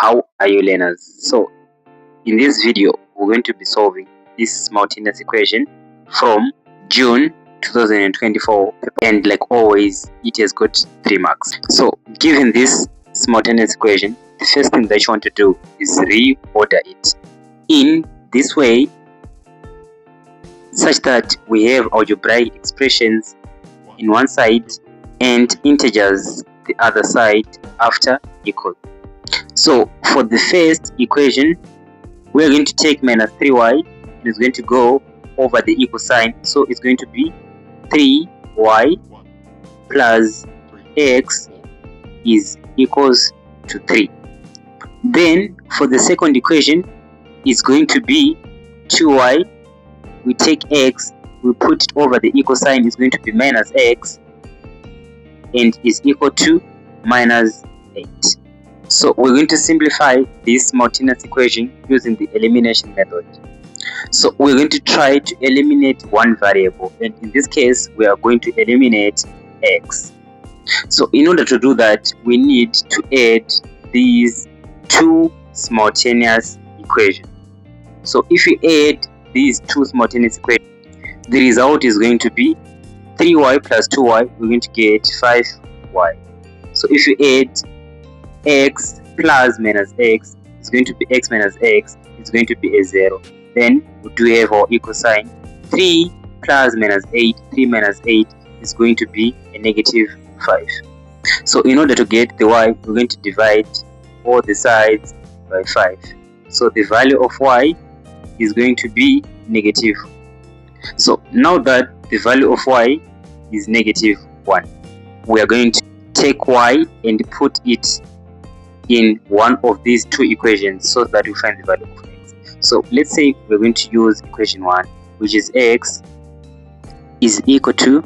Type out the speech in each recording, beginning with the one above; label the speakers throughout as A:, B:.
A: How are you, learners? So in this video we're going to be solving this simultaneous equation from June 2024, and like always it has got 3 marks. So given this simultaneous equation, the first thing that you want to do is reorder it in this way such that we have algebraic expressions in one side and integers the other side after equal. So for the first equation, we are going to take minus 3y and it's going to go over the equal sign, so it's going to be 3y plus x is equals to 3. Then for the second equation, it's going to be 2y, we take x, we put it over the equal sign, is going to be minus x and is equal to minus 8. So we're going to simplify this simultaneous equation using the elimination method. So we're going to try to eliminate one variable, and in this case we are going to eliminate x. So in order to do that, we need to add these two simultaneous equations. So if we add these two simultaneous equations, the result is going to be 3y plus 2y, we're going to get 5y. So if you add x plus minus x, is going to be x minus x, is going to be a 0. Then we do have our equal sign. 3 plus minus 8, 3 minus 8 is going to be a negative 5. So in order to get the y, we're going to divide all the sides by 5. So the value of y is going to be negative. So now that the value of y is negative 1, we are going to take y and put it in one of these two equations so that we find the value of x. So let's say we're going to use equation 1, which is x is equal to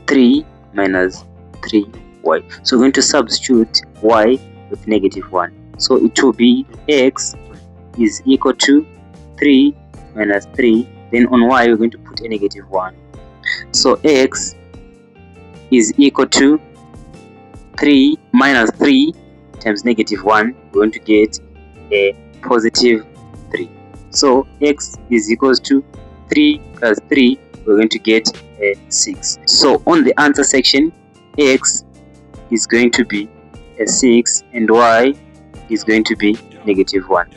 A: 3 minus 3y. So we're going to substitute y with negative 1. So it will be x is equal to 3 minus 3. Then on y we're going to put a negative 1. So x is equal to 3 minus 3 times negative 1, we're going to get a positive 3. So x is equals to 3 plus 3, we're going to get a 6. So on the answer section, x is going to be a 6 and y is going to be negative 1.